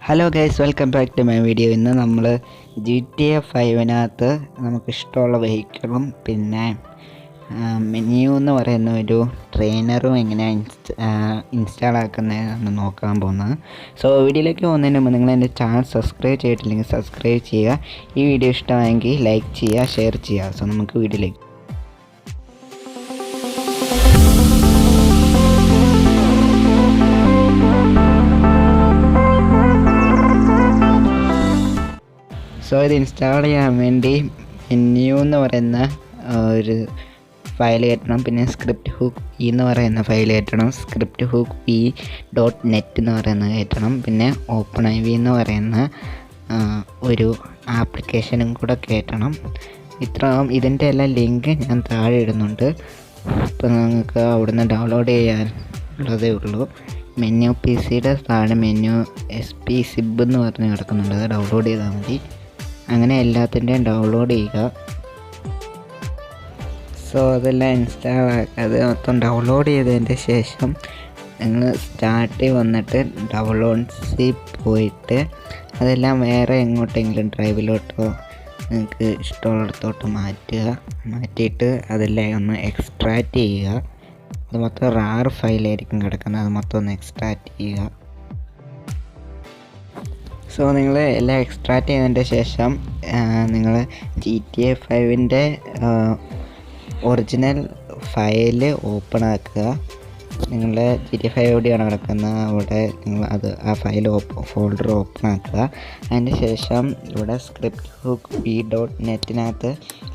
Hello guys, welcome back to my video. ഇന്ന് നമ്മൾ GTA 5 നമുക്കിഷ്ടമുള്ള വെഹിക്കിളും പിന്നെ മെന്യൂ എന്ന് പറയുന്ന ഒരു ട്രെയിനറും എങ്ങനെ ഇൻസ്റ്റാൾ ആക്കുന്നതെന്നാണ് നോക്കാൻ പോകുന്നത്. സോ വീഡിയോയിലേക്ക് പോകുന്നതിന് മുമ്പ് നിങ്ങൾ എൻ്റെ ചാനൽ സബ്സ്ക്രൈബ് ചെയ്തിട്ടില്ലെങ്കിൽ സബ്സ്ക്രൈബ് ചെയ്യുക. ഈ വീഡിയോ ഇഷ്ടമായെങ്കിൽ ലൈക്ക് ചെയ്യുക, ഷെയർ ചെയ്യുക. സോ നമുക്ക് വീഡിയോയിലേക്ക്. സോ ഇത് ഇൻസ്റ്റാൾ ചെയ്യാൻ വേണ്ടി മെന്യൂ എന്ന് പറയുന്ന ഒരു ഫയൽ കയറ്റണം. പിന്നെ സ്ക്രിപ്റ്റ് ഹുക്ക് ഇ എന്ന് പറയുന്ന ഫയൽ കയറ്റണം. സ്ക്രിപ്റ്റ് ഹുക്ക് .net എന്ന് പറയുന്നത് കയറ്റണം. പിന്നെ ഓപ്പൺ ഐ വി എന്ന് പറയുന്ന ഒരു ആപ്ലിക്കേഷനും കൂടെ കയറ്റണം. ഇതിൻ്റെ എല്ലാം ലിങ്ക് ഞാൻ താഴെ ഇടുന്നുണ്ട്. അപ്പോൾ നിങ്ങൾക്ക് അവിടുന്ന് ഡൗൺലോഡ് ചെയ്യാനുള്ളതേ ഉള്ളൂ. മെന്യൂ PC താഴെ മെന്യൂ SP സിബ് എന്ന് പറഞ്ഞ് കിടക്കുന്നുണ്ട്. അത് ഡൗൺലോഡ് ചെയ്താൽ മതി. അങ്ങനെ എല്ലാത്തിൻ്റെയും ഡൗൺലോഡ് ചെയ്യുക. സോ അതെല്ലാം ഇൻസ്റ്റാൾ അത് മൊത്തം ഡൗൺലോഡ് ചെയ്തതിൻ്റെ ശേഷം നിങ്ങൾ സ്റ്റാർട്ടിൽ വന്നിട്ട് ഡൗൺലോഡ്സിൽ പോയിട്ട് അതെല്ലാം വേറെ എങ്ങോട്ടെങ്കിലും ഡ്രൈവിലോട്ടോ നിങ്ങൾക്ക് ഇഷ്ടമുള്ളിടത്തോട്ട് മാറ്റിയിട്ട് അതെല്ലാം ഒന്ന് എക്സ്ട്രാക്റ്റ് ചെയ്യുക. അത് മൊത്തം റാർ ഫയലായിരിക്കും കിടക്കുന്നത്. അത് മൊത്തം ഒന്ന് എക്സ്ട്രാക്റ്റ് ചെയ്യുക. സോ നിങ്ങൾ എല്ലാം എക്സ്ട്രാക്റ്റ് ചെയ്തതിൻ്റെ ശേഷം നിങ്ങൾ GTA 5 ഒറിജിനൽ ഫയൽ ഓപ്പൺ ആക്കുക. നിങ്ങളുടെ GTA 5 എവിടെയാണ് കിടക്കുന്നത് അവിടെ നിങ്ങൾ ആ ഫയൽ ഫോൾഡർ ഓപ്പൺ ആക്കുക. അതിന് ശേഷം ഇവിടെ script hook .net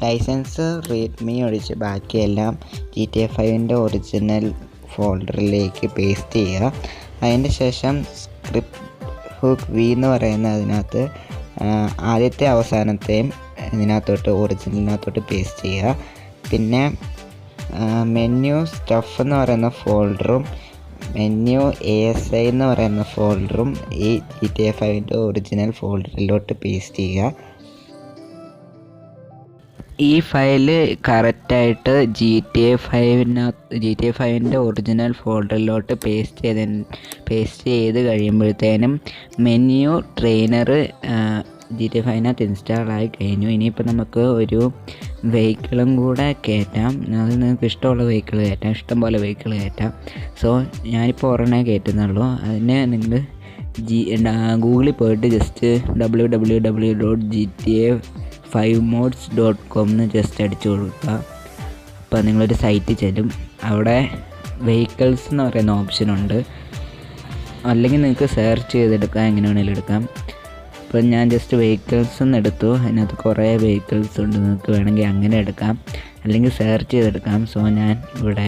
licence readme ഒഴിച്ച് ബാക്കിയെല്ലാം GTA 5 ഒറിജിനൽ ഫോൾഡറിലേക്ക് പേസ്റ്റ് ചെയ്യുക. അതിന് ശേഷം സ്ക്രിപ്റ്റ് ഹുക്ക് എന്ന് പറയുന്ന അതിനകത്ത് ആദ്യത്തെ അവസാനത്തെയും ഒറിജിനലിനകത്തോട്ട് പേസ്റ്റ് ചെയ്യുക. പിന്നെ മെന്യൂ സ്റ്റഫ് എന്ന് പറയുന്ന ഫോൾഡറും മെന്യൂ ASI എന്ന് പറയുന്ന ഫോൾഡറും ഈ GTA 5 ഒറിജിനൽ ഫോൾഡറിലോട്ട് പേസ്റ്റ് ചെയ്യുക. ഈ ഫയല് കറക്റ്റായിട്ട് GTA 5 ഒറിജിനൽ ഫോൾഡറിലോട്ട് പേസ്റ്റ് ചെയ്ത് കഴിയുമ്പോഴത്തേനും മെന്യൂ ട്രെയിനർ GTA 5 ഇൻസ്റ്റാൾ ആയി കഴിഞ്ഞു. ഇനിയിപ്പോൾ നമുക്ക് ഒരു വെഹിക്കിളും കൂടെ കയറ്റാം. അത് നിങ്ങൾക്ക് ഇഷ്ടമുള്ള വെഹിക്കിൾ കയറ്റാം, ഇഷ്ടംപോലെ വെഹിക്കിൾ കയറ്റാം. സോ ഞാനിപ്പോൾ ഒരെണ്ണേ കയറ്റുന്നുള്ളൂ. അതിന് നിങ്ങൾ ഗൂഗിളിൽ പോയിട്ട് ജസ്റ്റ് www.gta5mods.com എന്ന് ജസ്റ്റ് അടിച്ചു കൊടുക്കുക. അപ്പോൾ നിങ്ങളൊരു സൈറ്റിൽ ചെല്ലും. അവിടെ വെഹിക്കിൾസ് എന്ന് പറയുന്ന ഓപ്ഷനുണ്ട്. അല്ലെങ്കിൽ നിങ്ങൾക്ക് സെർച്ച് ചെയ്തെടുക്കാം, എങ്ങനെ വേണമെങ്കിലും എടുക്കാം. അപ്പോൾ ഞാൻ ജസ്റ്റ് വെഹിക്കിൾസ് എന്ന് എടുത്തു. അതിനകത്ത് കുറേ വെഹിക്കിൾസ് ഉണ്ട്. നിങ്ങൾക്ക് വേണമെങ്കിൽ അങ്ങനെ എടുക്കാം, അല്ലെങ്കിൽ സെർച്ച് ചെയ്തെടുക്കാം. സോ ഞാൻ ഇവിടെ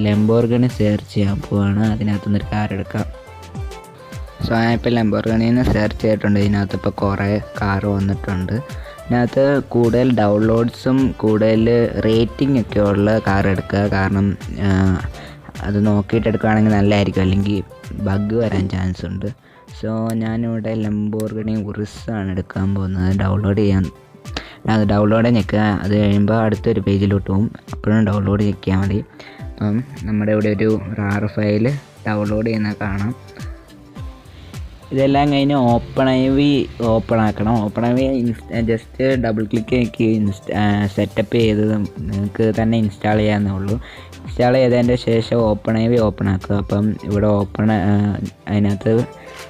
ലംബോർഗിനി സെർച്ച് ചെയ്യാൻ പോവാണ്. അതിനകത്തുനിന്നൊരു കാർ എടുക്കാം. സോ ഞാനിപ്പോൾ ലംബോർഗിനിന്ന് സെർച്ച് ചെയ്തിട്ടുണ്ട്. ഇതിനകത്ത് ഇപ്പോൾ കുറേ കാർ വന്നിട്ടുണ്ട്. ഇതിനകത്ത് കൂടുതൽ ഡൗൺലോഡ്സും കൂടുതൽ റേറ്റിംഗ് ഒക്കെ ഉള്ള കാർ എടുക്കുക. കാരണം അത് നോക്കിയിട്ട് എടുക്കുകയാണെങ്കിൽ നല്ലതായിരിക്കും, അല്ലെങ്കിൽ ബഗ് വരാൻ ചാൻസ് ഉണ്ട്. സോ ഞാനിവിടെ ലംബോർഗിനി ഉറിസാണ് എടുക്കാൻ പോകുന്നത്. അത് ഡൗൺലോഡ് ഞെക്കുക. അത് കഴിയുമ്പോൾ അടുത്തൊരു പേജിലോട്ട് പോകും. അപ്പോഴും ഡൗൺലോഡ് ഞെക്കിയാൽ മതി. അപ്പം നമ്മുടെ ഇവിടെ ഒരു റാർ ഫയൽ ഡൗൺലോഡ് ചെയ്യുന്നത് കാണാം. ഇതെല്ലാം കഴിഞ്ഞ് ഓപ്പൺ ഐ വി ഓപ്പൺ ആക്കണം. Open I we just double click ആക്കി സെറ്റപ്പ് ചെയ്ത് നിങ്ങൾക്ക് തന്നെ ഇൻസ്റ്റാൾ ചെയ്യാവുന്നേ ഉള്ളൂ. ഇൻസ്റ്റാൾ ചെയ്തതിൻ്റെ ശേഷം ഓപ്പൺ ഐ വി ഓപ്പൺ ആക്കുക. അപ്പം ഇവിടെ അതിനകത്ത്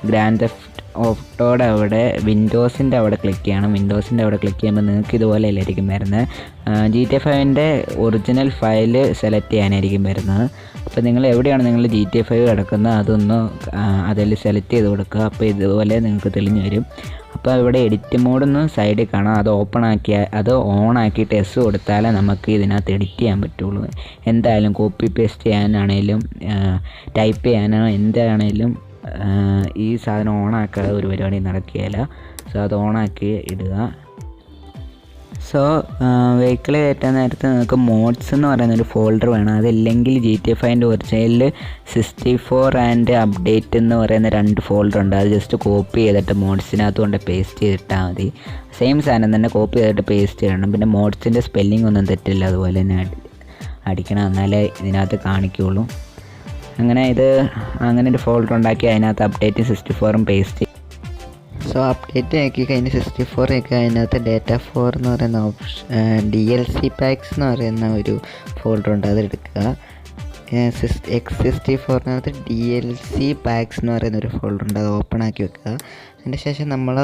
ഗ്രാൻഡ് തെഫ്റ്റ് ഓട്ടോയുടെ അവിടെ വിൻഡോസിൻ്റെ അവിടെ ക്ലിക്ക് ചെയ്യണം. വിൻഡോസിൻ്റെ അവിടെ ക്ലിക്ക് ചെയ്യുമ്പോൾ നിങ്ങൾക്ക് ഇതുപോലെ അല്ലായിരിക്കും വരുന്നത്. GTA 5 ഒറിജിനൽ ഫയൽ സെലക്ട് ചെയ്യാനായിരിക്കും വരുന്നത്. അപ്പോൾ നിങ്ങൾ എവിടെയാണ് നിങ്ങൾ GTA 5 കിടക്കുന്നത് അതൊന്ന് അതിൽ സെലക്ട് ചെയ്ത് കൊടുക്കുക. അപ്പോൾ ഇതുപോലെ നിങ്ങൾക്ക് തെളിഞ്ഞ് വരും. അപ്പോൾ ഇവിടെ എഡിറ്റ് മോഡൊന്ന് സൈഡിൽ കാണാം. അത് ഓൺ ആക്കിയിട്ട് എസ് കൊടുത്താലേ നമുക്ക് ഇതിനകത്ത് എഡിറ്റ് ചെയ്യാൻ പറ്റുള്ളൂ. എന്തായാലും കോപ്പി പേസ്റ്റ് ചെയ്യാനാണേലും ടൈപ്പ് ചെയ്യാനോ എന്താണേലും ഈ സാധനം ഓണാക്കാതെ ഒരു പരിപാടി നടക്കുകയില്ല. സോ അത് ഓണാക്കി ഇടുക. സോ വെഹിക്കിൾ കയറ്റാൻ നേരത്ത് നിങ്ങൾക്ക് മോഡ്സ് എന്ന് പറയുന്നൊരു ഫോൾഡർ വേണം. അതില്ലെങ്കിൽ GTA 5 ഒറിജിനലിൽ 64 ആൻഡ് അപ്ഡേറ്റ് എന്ന് പറയുന്ന 2 ഫോൾഡർ ഉണ്ട്. അത് ജസ്റ്റ് കോപ്പി ചെയ്തിട്ട് മോഡ്സിനകത്ത് കൊണ്ട് പേസ്റ്റ് ചെയ്തിട്ടാൽ മതി. സെയിം സാധനം തന്നെ കോപ്പി ചെയ്തിട്ട് പേസ്റ്റ് ചെയ്യണം. പിന്നെ മോഡ്സിൻ്റെ സ്പെല്ലിംഗ് ഒന്നും തെറ്റില്ല, അതുപോലെ തന്നെ അടിക്കണം, എന്നാലേ ഇതിനകത്ത് കാണിക്കുകയുള്ളൂ. അങ്ങനെ ഒരു ഫോൾഡർ ഉണ്ടാക്കി അതിനകത്ത് അപ്ഡേറ്റ് 64 പേസ്റ്റ്. സോ അപ്ഡേറ്റ് ആക്കി കഴിഞ്ഞ് 64 ഒക്കെ അതിനകത്ത് ഡേറ്റ 4 എന്ന് പറയുന്ന DLC പാക്സ് എന്ന് പറയുന്ന ഒരു ഫോൾഡർ ഉണ്ട്, അതെടുക്കുക. X64-നകത്ത് DLC പാക്സ് എന്ന് പറയുന്ന ഒരു ഫോൾഡർ ഉണ്ട്, അത് ഓപ്പൺ ആക്കി വെക്കുക. അതിന് ശേഷം നമ്മൾ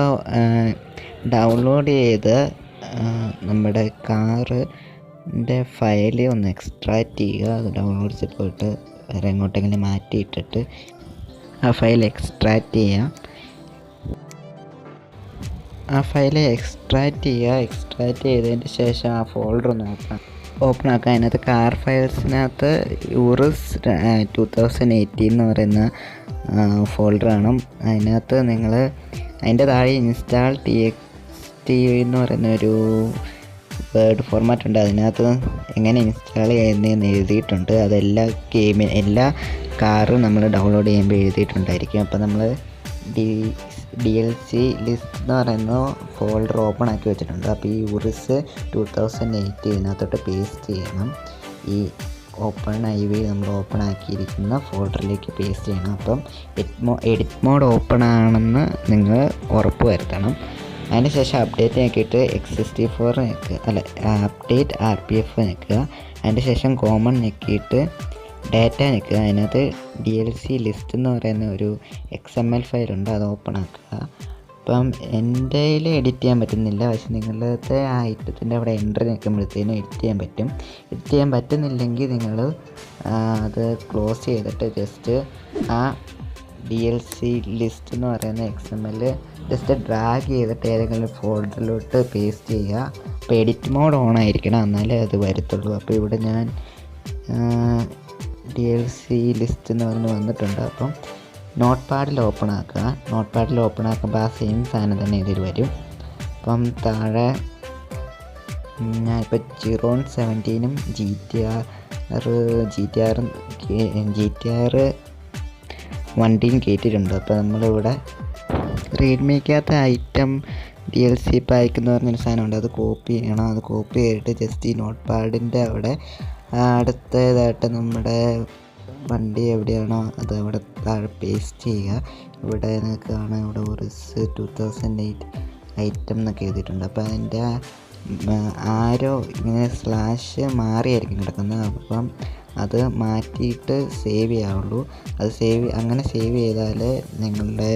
ഡൗൺലോഡ് ചെയ്ത് നമ്മുടെ കാറിൻ്റെ ഫയൽ ഒന്ന് എക്സ്ട്രാക്റ്റ് ചെയ്യുക. അത് ഡൗൺലോഡ്സിൽ പോയിട്ട് വേറെ എങ്ങോട്ടെങ്കിലും മാറ്റിയിട്ടിട്ട് ആ ഫയൽ എക്സ്ട്രാക്റ്റ് ചെയ്യുക. ആ ഫയൽ എക്സ്ട്രാക്റ്റ് ചെയ്തതിന് ശേഷം ആ ഫോൾഡർ ഒന്ന് ഓപ്പൺ ആക്കുക. അതിനകത്ത് കാർ ഫയൽസിനകത്ത് യൂറിസ് 2018 എന്ന് പറയുന്ന ഫോൾഡറാണ്. അതിനകത്ത് നിങ്ങൾ അതിൻ്റെ താഴെ ഇൻസ്റ്റാൾ TXT എന്ന് പറയുന്ന ഒരു വേർഡ് ഫോർമാറ്റ് ഉണ്ട്. അതിനകത്ത് എങ്ങനെ ഇൻസ്റ്റാൾ ചെയ്യുന്നതെന്ന് എഴുതിയിട്ടുണ്ട്. എല്ലാ കാറും നമ്മൾ ഡൗൺലോഡ് ചെയ്യുമ്പോൾ എഴുതിയിട്ടുണ്ടായിരിക്കും. അപ്പോൾ നമ്മൾ DLC ലിസ്റ്റ് എന്ന് പറയുന്ന ഫോൾഡർ ഓപ്പൺ ആക്കി വെച്ചിട്ടുണ്ട്. അപ്പോൾ ഈ യൂറിസ് 2008 ഇതിനകത്തോട്ട് പേസ്റ്റ് ചെയ്യണം. ഈ നമ്മൾ ഓപ്പൺ ആക്കിയിരിക്കുന്ന ഫോൾഡറിലേക്ക് പേസ്റ്റ് ചെയ്യണം. അപ്പം എഡിറ്റ് മോഡ് ഓപ്പൺ ആണെന്ന് നിങ്ങൾ ഉറപ്പ് വരുത്തണം. അതിനുശേഷം അപ്ഡേറ്റ് നോക്കിയിട്ട് X64 അപ്ഡേറ്റ് RPF നിൽക്കുക. അതിൻ്റെ ശേഷം കോമൺ ഞെക്കിയിട്ട് ഡാറ്റ നിൽക്കുക. അതിനകത്ത് DLC ലിസ്റ്റ് എന്ന് പറയുന്ന ഒരു XML ഫയലുണ്ട്, അത് ഓപ്പൺ ആക്കുക. അപ്പം എൻ്റെ കയ്യിൽ എഡിറ്റ് ചെയ്യാൻ പറ്റുന്നില്ല, പക്ഷെ നിങ്ങളുടെ ആ ഐറ്റത്തിൻ്റെ അവിടെ എൻ്റർ നിൽക്കുമ്പോഴത്തേനും എഡിറ്റ് ചെയ്യാൻ പറ്റും. എഡിറ്റ് ചെയ്യാൻ പറ്റുന്നില്ലെങ്കിൽ നിങ്ങൾ അത് ക്ലോസ് ചെയ്തിട്ട് ജസ്റ്റ് ആ DLC ലിസ്റ്റ് എന്ന് പറയുന്ന XML ജസ്റ്റ് ഡ്രാഗ് ചെയ്തിട്ട് ഏതെങ്കിലും ഫോൾഡറിലോട്ട് പേസ്റ്റ് ചെയ്യുക. അപ്പോൾ എഡിറ്റ് മോഡ് ഓൺ ആയിരിക്കണം, എന്നാലേ അത് വരത്തുള്ളൂ. അപ്പോൾ ഇവിടെ ഞാൻ DLC ലിസ്റ്റ് എന്ന് പറഞ്ഞ് വന്നിട്ടുണ്ട്. അപ്പം നോട്ട് പാഡിൽ ഓപ്പൺ ആക്കുമ്പോൾ ആ സെയിം സാധനം തന്നെ ഇതിൽ വരും. അപ്പം താഴെ ഞാനിപ്പോൾ Chiron 17-ഉം GTR വണ്ടിയും കയറ്റിയിട്ടുണ്ട്. അപ്പോൾ നമ്മളിവിടെ റീഡ്മിക്കകത്ത് ഐറ്റം DLC പാക്ക് എന്ന് പറഞ്ഞൊരു സാധനമുണ്ട്, അത് കോപ്പി ചെയ്യണം. അത് കോപ്പി ചെയ്തിട്ട് ജസ്റ്റ് ഈ നോട്ട് പാഡിൻ്റെ അവിടെ അടുത്തതായിട്ട് നമ്മുടെ വണ്ടി എവിടെയാണോ അത് അവിടെ താഴെ പേസ്റ്റ് ചെയ്യുക. ഇവിടെ നിങ്ങൾക്ക് കാണാം, ഇവിടെ ഉറിസ് 2008 ഐറ്റം എന്നൊക്കെ എഴുതിയിട്ടുണ്ട്. അപ്പോൾ അതിൻ്റെ ആരോ ഇങ്ങനെ സ്ലാഷ് മാറിയായിരിക്കും കിടക്കുന്നത്. അപ്പം അത് മാറ്റിയിട്ട് സേവ് ചെയ്യാവുള്ളൂ. അങ്ങനെ സേവ് ചെയ്താലേ നിങ്ങളുടെ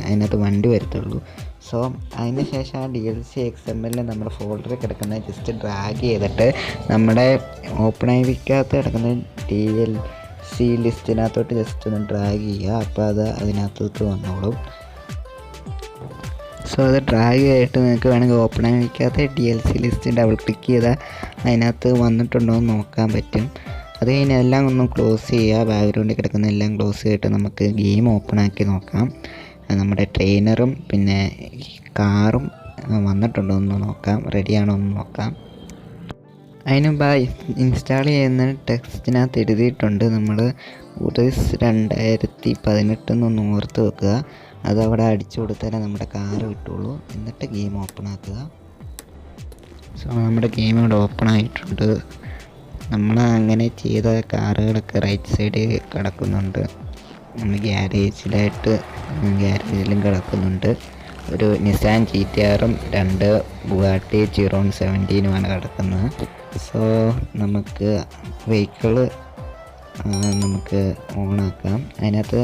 അതിനകത്ത് വണ്ടി വരത്തുള്ളൂ. സോ അതിന് ശേഷം ആ DLC XML നമ്മുടെ ഫോൾഡറിൽ കിടക്കുന്ന ജസ്റ്റ് ഡ്രാഗ് ചെയ്തിട്ട് നമ്മുടെ ഓപ്പൺ ആയിരിക്കാത്ത കിടക്കുന്ന DLC ലിസ്റ്റിനകത്തോട്ട് ജസ്റ്റ് ഒന്ന് ഡ്രാഗ് ചെയ്യുക. അപ്പോൾ അത് അതിനകത്തോട്ട് വന്നോളും. സോ അത് ഡ്രാഗ് ചെയ്തിട്ട് നിങ്ങൾക്ക് വേണമെങ്കിൽ ഓപ്പൺ ആയിരിക്കാത്ത DLC ലിസ്റ്റ് ഡബിൾ ക്ലിക്ക് ചെയ്താൽ അതിനകത്ത് വന്നിട്ടുണ്ടോ എന്ന് നോക്കാൻ പറ്റും. അത് കഴിഞ്ഞ് എല്ലാം ഒന്ന് ക്ലോസ് ചെയ്യുക. ബാക്ക്ഗ്രൗണ്ടിൽ കിടക്കുന്ന എല്ലാം ക്ലോസ് ചെയ്തിട്ട് നമുക്ക് ഗെയിം ഓപ്പൺ ആക്കി നോക്കാം. നമ്മുടെ ട്രെയിനറും പിന്നെ കാറും വന്നിട്ടുണ്ടോ എന്ന് നോക്കാം, റെഡിയാണോ എന്ന് നോക്കാം. അതിന് മുമ്പ് ഇൻസ്റ്റാൾ ചെയ്യുന്ന ടെക്സ്റ്റിനകത്ത് എഴുതിയിട്ടുണ്ട് നമ്മൾ ഉറിസ് 2018 എന്നൊന്ന് ഓർത്ത് വെക്കുക. അതവിടെ അടിച്ചു കൊടുത്താലേ നമ്മുടെ കാറ് കിട്ടുള്ളൂ. എന്നിട്ട് ഗെയിം ഓപ്പൺ ആക്കുക. സോ നമ്മുടെ ഗെയിം ഇവിടെ ഓപ്പൺ ആയിട്ടുണ്ട്. നമ്മൾ അങ്ങനെ ചെയ്ത കാറുകളൊക്കെ റൈറ്റ് സൈഡിൽ കിടക്കുന്നുണ്ട്. നമ്മൾ ഗ്യാരേജിലും കിടക്കുന്നുണ്ട്. ഒരു നിസാൻ GTR-ഉം 2 ബുഗാട്ടി Chiron 17-ഉമാണ് കിടക്കുന്നത്. സോ നമുക്ക് വെഹിക്കിള് നമുക്ക് ഓണാക്കാം. അതിനകത്ത്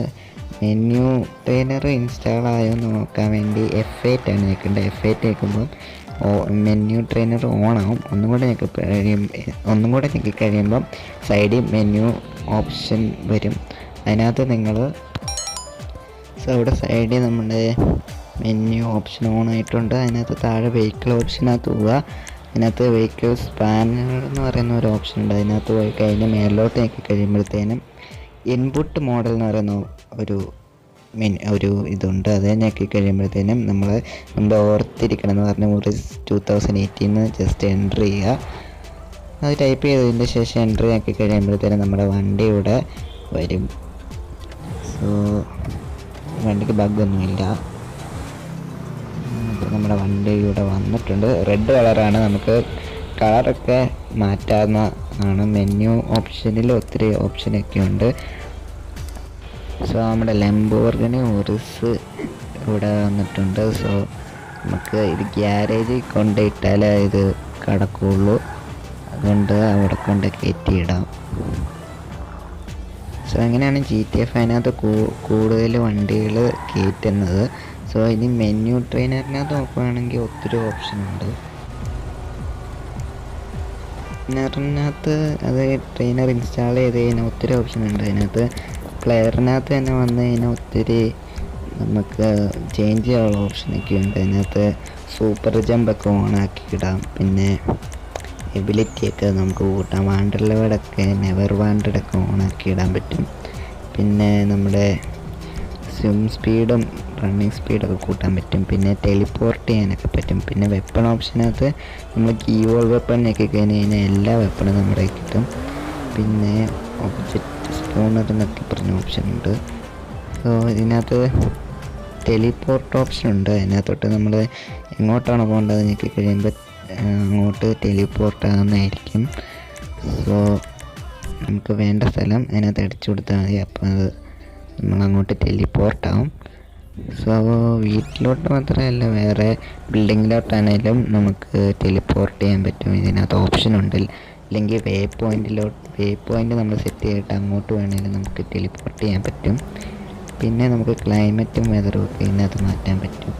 മെന്യൂ ട്രെയിനർ ഇൻസ്റ്റാൾ ആയോ എന്ന് നോക്കാൻ വേണ്ടി F8 ആണ് നിൽക്കേണ്ടത്. F8 നിൽക്കുമ്പോൾ മെന്യൂ ട്രെയിനർ ഓണാവും. ഒന്നും കൂടെ ഞെക്കി കഴിയുമ്പം സൈഡിൽ മെന്യൂ ഓപ്ഷൻ വരും. അതിനകത്ത് നിങ്ങൾ ഇവിടെ സൈഡിൽ നമ്മുടെ മെന്യൂ ഓപ്ഷൻ ഓൺ ആയിട്ടുണ്ട്. അതിനകത്ത് താഴെ വെഹിക്കിൾ ഓപ്ഷനകത്ത് പോവുക. അതിനകത്ത് വെഹിക്കിൾ സ്പാനർ എന്ന് പറയുന്ന ഒരു ഓപ്ഷൻ ഉണ്ട്. അതിനകത്ത് പോയി കഴിഞ്ഞ് മേലോട്ട് ഞെക്കി കഴിയുമ്പോഴത്തേനും ഇൻപുട്ട് മോഡൽ എന്ന് പറയുന്ന ഒരു ഇതുണ്ട്. അത് ഞെക്കി കഴിയുമ്പോഴത്തേനും നമ്മൾ ഓർത്തിരിക്കണം എന്ന് പറഞ്ഞ ഉറിസ് 2018 ജസ്റ്റ് എൻ്റർ ചെയ്യുക. അത് ടൈപ്പ് ചെയ്തതിൻ്റെ ശേഷം എൻ്റർ ഞെക്കി കഴിയുമ്പോഴത്തേനും നമ്മുടെ വണ്ടി ഇവിടെ വരും. സോ വണ്ടിക്ക് ബഗ്ഗൊന്നുമില്ല. അപ്പോൾ നമ്മുടെ വണ്ടി ഇവിടെ വന്നിട്ടുണ്ട്. റെഡ് കളറാണ്. നമുക്ക് കളറൊക്കെ മാറ്റാവുന്നതാണ്. മെന്യൂ ഓപ്ഷനിൽ ഒത്തിരി ഓപ്ഷനൊക്കെ ഉണ്ട്. സോ നമ്മുടെ ലംബോർഗിനി ഉറുസ് ഇവിടെ വന്നിട്ടുണ്ട്. സോ നമുക്ക് ഇത് ഗ്യാരേജിൽ കൊണ്ടിട്ടാലേ ഇത് കിടക്കുകയുള്ളൂ, അതുകൊണ്ട് അവിടെ കൊണ്ട് കയറ്റിയിടാം. സോ അങ്ങനെയാണ് GTA 5 അതിനകത്ത് കൂടുതൽ വണ്ടികൾ കയറ്റുന്നത്. സോ ഇനി മെന്യൂ ട്രെയിനറിനകത്ത് നോക്കുകയാണെങ്കിൽ ഒത്തിരി ഓപ്ഷനുണ്ട്. ട്രെയിനറിനകത്ത് അത് ട്രെയിനർ ഇൻസ്റ്റാൾ ചെയ്ത് കഴിഞ്ഞാൽ ഒത്തിരി ഓപ്ഷനുണ്ട്. അതിനകത്ത് പ്ലെയറിനകത്ത് തന്നെ വന്നു കഴിഞ്ഞാൽ ഒത്തിരി നമുക്ക് ചേഞ്ച് ചെയ്യാനുള്ള ഓപ്ഷനൊക്കെ ഉണ്ട്. അതിനകത്ത് സൂപ്പർ ജമ്പൊക്കെ ഓണാക്കി ഇടാം, പിന്നെ എബിലിറ്റിയൊക്കെ നമുക്ക് കൂട്ടാം. വാണ്ടർലവേഡൊക്കെ നെവർ വാണ്ടഡൊക്കെ ഓണാക്കി ഇടാൻ പറ്റും. പിന്നെ നമ്മുടെ സ്വിം സ്പീഡും റണ്ണിങ് സ്പീഡൊക്കെ കൂട്ടാൻ പറ്റും. പിന്നെ ടെലിപ്പോർട്ട് ചെയ്യാനൊക്കെ പറ്റും. പിന്നെ വെപ്പൺ ഓപ്ഷനകത്ത് നമ്മൾ കീവോൾ വെപ്പൺ ഞെക്കി കഴിഞ്ഞ് കഴിഞ്ഞാൽ എല്ലാ വെപ്പണും നമ്മുടെ കിട്ടും. പിന്നെ ഒബ്ജക്റ്റ് സ്പോണർ എന്നൊക്കെ പറഞ്ഞ ഓപ്ഷനുണ്ട്. സോ ഇതിനകത്ത് ടെലിപ്പോർട്ട് ഓപ്ഷനുണ്ട്. അതിനകത്തോട്ട് നമ്മൾ എങ്ങോട്ടാണ് പോകേണ്ടത് ഞെക്കി കഴിയുമ്പോൾ അങ്ങോട്ട് ടെലിപ്പോർട്ട് ആകുന്നതായിരിക്കും. സോ നമുക്ക് വേണ്ട സ്ഥലം അതിനകത്ത് അടിച്ചു കൊടുത്താൽ മതി, അപ്പോൾ അത് നമ്മളങ്ങോട്ട് ടെലിപ്പോർട്ടാവും. സോ വീട്ടിലോട്ട് മാത്രമല്ല വേറെ ബിൽഡിങ്ങിലോട്ടാണെങ്കിലും നമുക്ക് ടെലിപ്പോർട്ട് ചെയ്യാൻ പറ്റും. ഇതിനകത്ത് ഓപ്ഷനുണ്ട്. അല്ലെങ്കിൽ വേ പോയിൻ്റ് നമ്മൾ സെറ്റ് ചെയ്തിട്ട് അങ്ങോട്ട് വേണമെങ്കിലും നമുക്ക് ടെലിപ്പോർട്ട് ചെയ്യാൻ പറ്റും. പിന്നെ നമുക്ക് ക്ലൈമറ്റും വെതറും ഒക്കെ ഇതിനകത്ത് മാറ്റാൻ പറ്റും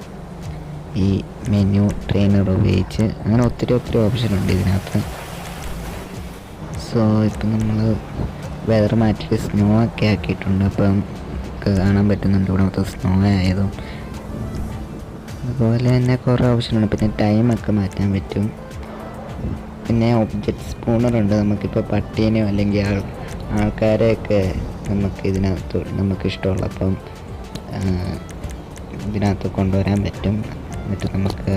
ഈ മെനു ട്രെയിനർ ഉപയോഗിച്ച്. അങ്ങനെ ഒത്തിരി ഓപ്ഷനുണ്ട് ഇതിനകത്ത്. സോ ഇപ്പം നമ്മൾ വെതർ മാറ്റിയിട്ട് സ്നോ ഒക്കെ ആക്കിയിട്ടുണ്ട്. അപ്പം കാണാൻ പറ്റുന്നുണ്ട് ഇവിടെ മൊത്തം സ്നോ ആയതും. അതുപോലെ തന്നെ കുറേ ഓപ്ഷനുണ്ട്. പിന്നെ ടൈമൊക്കെ മാറ്റാൻ പറ്റും. പിന്നെ ഒബ്ജക്റ്റ് സ്പൂണറുണ്ട്. നമുക്കിപ്പോൾ പട്ടീനെയോ അല്ലെങ്കിൽ ആൾക്കാരെയൊക്കെ നമുക്ക് ഇഷ്ടമുള്ളപ്പം ഇതിനകത്ത് കൊണ്ടുവരാൻ പറ്റും. എന്നിട്ട് നമുക്ക്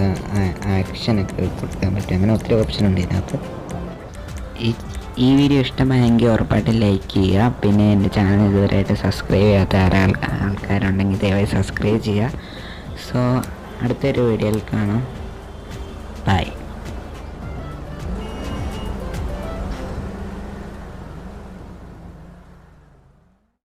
ആക്ഷനൊക്കെ കൊടുക്കാൻ പറ്റും. അങ്ങനെ ഒത്തിരി ഓപ്ഷനുണ്ട് ഇതിനകത്ത്. ഈ വീഡിയോ ഇഷ്ടമായെങ്കിൽ ഉറപ്പായിട്ടും ലൈക്ക് ചെയ്യുക. പിന്നെ എൻ്റെ ചാനൽ ഇതുവരെയായിട്ട് സബ്സ്ക്രൈബ് ചെയ്യാത്ത ആൾക്കാരുണ്ടെങ്കിൽ ദയവായി സബ്സ്ക്രൈബ് ചെയ്യുക. സോ അടുത്തൊരു വീഡിയോയിൽ കാണാം. ബൈ.